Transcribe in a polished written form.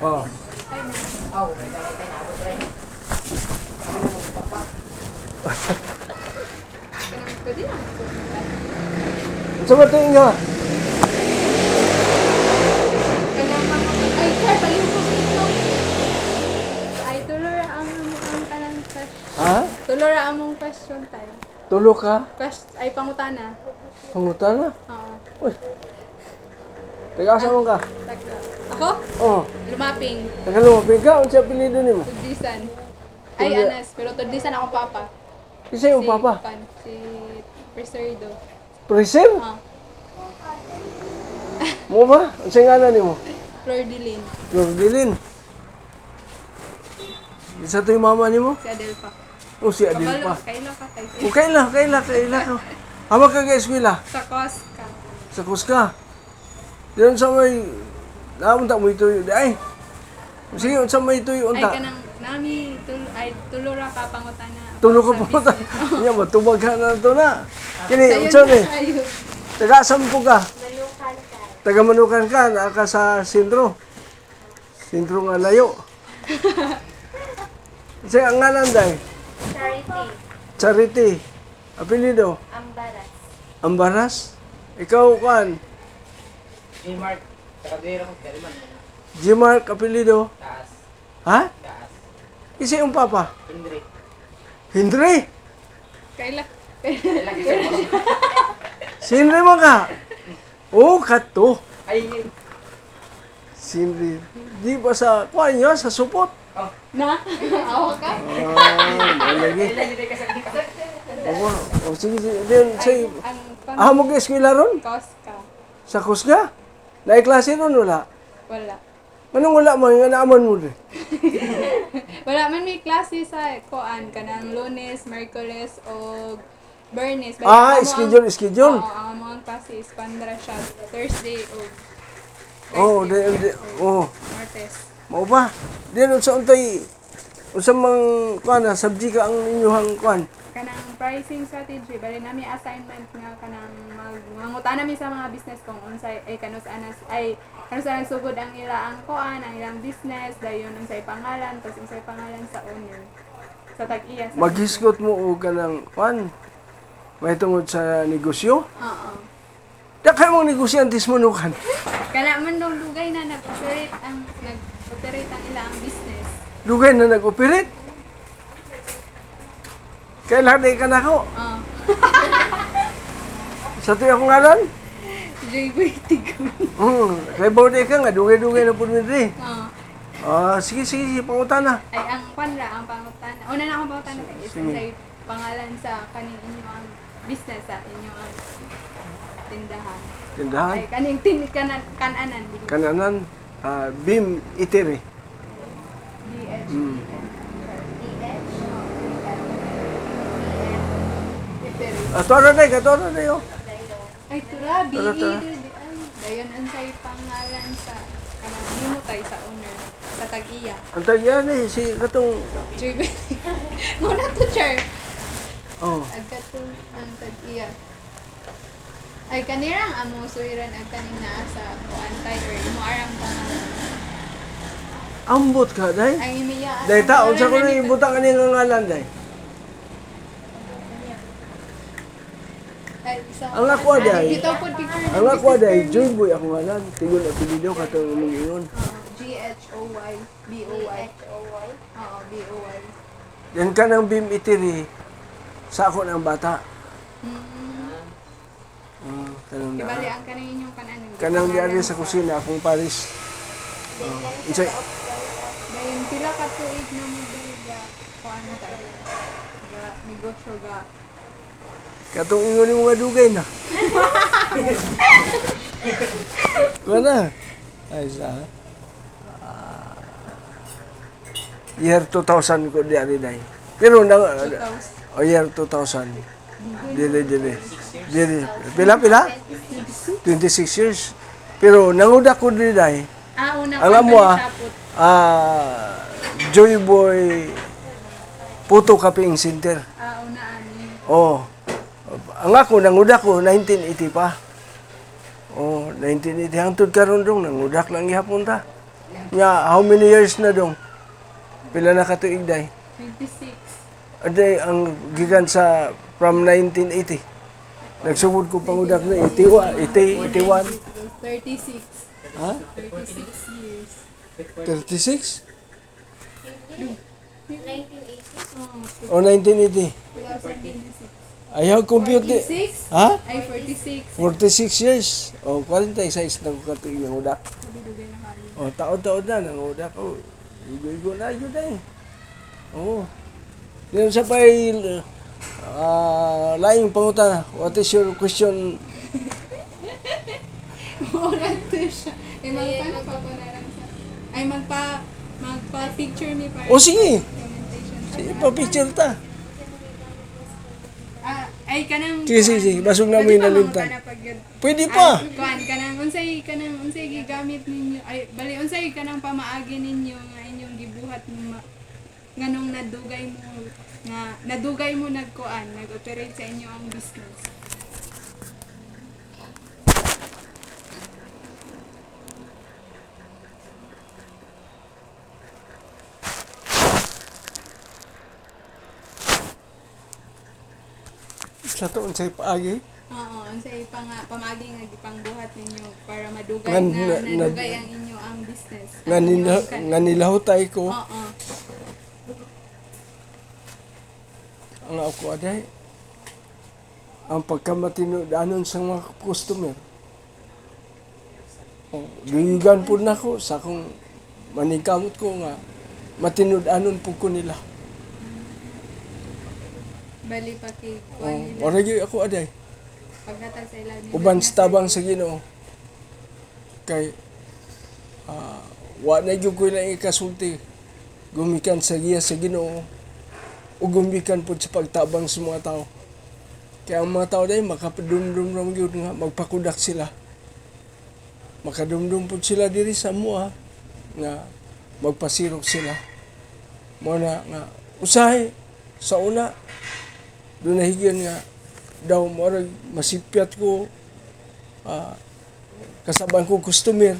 Oh. Pwede lang. Sa ba ito nga? Ay, sir, paling po dito. Ay, tulora ang kanang question. Ha? Tulora among question tayo. Tulo ka? Ay, pangutana. Pangutan na? Oo. Uy. Taga-asa mo ka? Taga. Ako? Oo. Lumaping. Taga-lumapin ka? Ano siya apelido ni mo? Tudisan. Ay, Anas. Pero Tudisan ako papa. Isa yung papa? Si Preserdo. Prisel? Ah. Mo ba? Ang singalan ni mo? Flor Dilin. Lordilin. Isa to yung mama ni mo? Si Adelpa. O si Adil Kabalo, pa. kaila ka tayo. O kailan. Hama ka ka eskwela? Sa Cosca. Sa Kuska. Diyan sa may... Namunta mo ito yun. Ay! Sige, sa may ito yun. Ay, kanang nami, tulura ka pangutana. Tulo ka pumunta. Iya, matubag ka na ito na. Kini, unsa ni? Taga-sampo ka. Taga-manukan ka. Naka sa sentro. Sentro nga layo. Sige, ang ngalan dahi? Charity. Charity. Apelido? Ambaras. Ambaras? Ikaw, kan? Mark, Taradero ko, Kaliman. G-Mark, apelido? Taas. Ha? Taas. Isa yung papa? Indri. Hindri? Kaila. Lagi ka mo. Sindri mo ka? Oo, kato. Ay, Sindri. Di ba sa, kuha niya, sa supot? Na? Awa ka? Lagi. lagi tayo kasal. Ako, o sige, diyan, say, Ang mo ka eskwela ron? Cosca. Sa Kusga? Naiklase ron, wala? Wala. Manong wala mo, yung naaman mo rin. Wala man may klase sa koan kanang Lunes, Merkules o Bernes. Schedule. Oo, ang mga klase is Pandra siya Thursday o Oo, Martes. Mao ba? Diyan, unsa untay, unsa mang, kuha na, subject ka ang inyuhang kuhan. Kanang pricing strategy, bali nami assignment nga kanang mangutan nami sa mga business kung unsay ay kanus sugod ang ila ang koan, ang ilang business, dayon unsay pangalan, tapos unsay pangalan sa owner. Sa tag-iya sa Maghisgot mo o ka ng, kuhan, may tungod sa negosyo. Oo. Dakay mong negosyantis mo nukan. Kana man daw lugay na nag-operate ang ilang business. Lugay na nag-operate. Kailan ka na ako. Oo. Sa tuyo akong ngalan? JB Tigo. Kay Baude ka nga, dugay-dugay na po nito. Oo. Sige, pangutan na. Ay, ang ang pangutana. Una na akong pangutana kay is unsay pangalan sa kaning inyo ang business sa inyo ang tindahan. Tindahan. Ay, kaning kananan. Kananan, Bim Itiri. DH. Toro na, oh. Ay, tura, Tara. Dayon unsay pangalan sa kanang nimo tay sa owner sa tag-iya. Ang tagyan si katong, JB. Muna to, Char. oh, Agkatong ang tag-iya. Ay, kanirang amo suiran ang kaning naa sa kuantay or imo arang pangalan. ambot ka, day. Ang imiya. Day taon sa ko na ibutang kaning ngalan, day. Ang ako, day. Dito po picture. Ang ako, day, Joy Boy ako ngalan. Tingol at video katong mong ingon. GHOY. BOY. Oo, BOY. Yan ka ng Bim Itiri sa ako ng bata. Kanang na. Ibali ang kaning inyong kanan. Kanang diari sa kusina, akong Paris. Insay, Dayon pila ka tuig na mo ga kuan tayo. Ga negosyo ga. katong ingon ni mga dugay na. Wala. Ay, sa. Year 2000 ko diari day. Pero na, year 2000. Dili. Pila? 26 years. Pero nanguda ko dili day. Una Alam mo Joy Boy Puto Kaping Center. Una ani. Oh. Ang ako nanguda ko 1980 pa. Oh, 1980 hangtod karon dong nangudak lang gihapon ta. Nga, how many years na dong? Pila na katuig day? 26. Aday, ang gikan sa from 1980. Nagsugod ko pangudak na 81. 36. Ha? 36 years. 36? 1980. O 1980? 2026. Ayaw compute. 46? Ha? Ay, 46. 46 years. O 46 na ko katuig ng udak. Dugay na kayo. O taon-taon na ng udak ko. Igo-igo na yun eh. Oo. Yan sa pa'y laing pangutana. What is your question? Oras to siya. Eh, magpaano pa po na lang sa... Ay, magpa-picture me para... O sige. Documentation. Sige pa picture ta. Ay, kanang... Sige. Basog na mo Pwede yung pa nalimtan. mga pag Pwede pa. Kuan kanang unsay gigamit ninyo ay bali unsay kanang pamaagi ninyo nga inyong gibuhat nganong nadugay mo nagkuan nag-operate sa inyo ang business. Sa taon sa paagi. Oo, unsay pamaagi nga gipangbuhat ninyo para madugay Nga- nadugay ang inyo ang business. Nga nilahutay ko. Oo. Ang ako aday. Ang pagkamatinodanon sa mga customer. O, gigigan po na ko sa akong maningkamot ko nga matinodanon po ko nila. Bali pati O, kuan nila oragi ako aday. paghatag sa ila nila. Uban sa tabang sa Ginoo. Kay wa na gyud ko lang ikasulti. Gumikan sa giya sa Ginoo. O gumikan po sa pagtabang sa mga tao. Kaya ang mga tao dahil makapadumdum yun nga magpakudak sila. Makadumdum po sila diri sa mua nga magpasirok sila. Muna nga usahay sa una doon nahigyan nga daw mo masipyat ko kasabang ko customer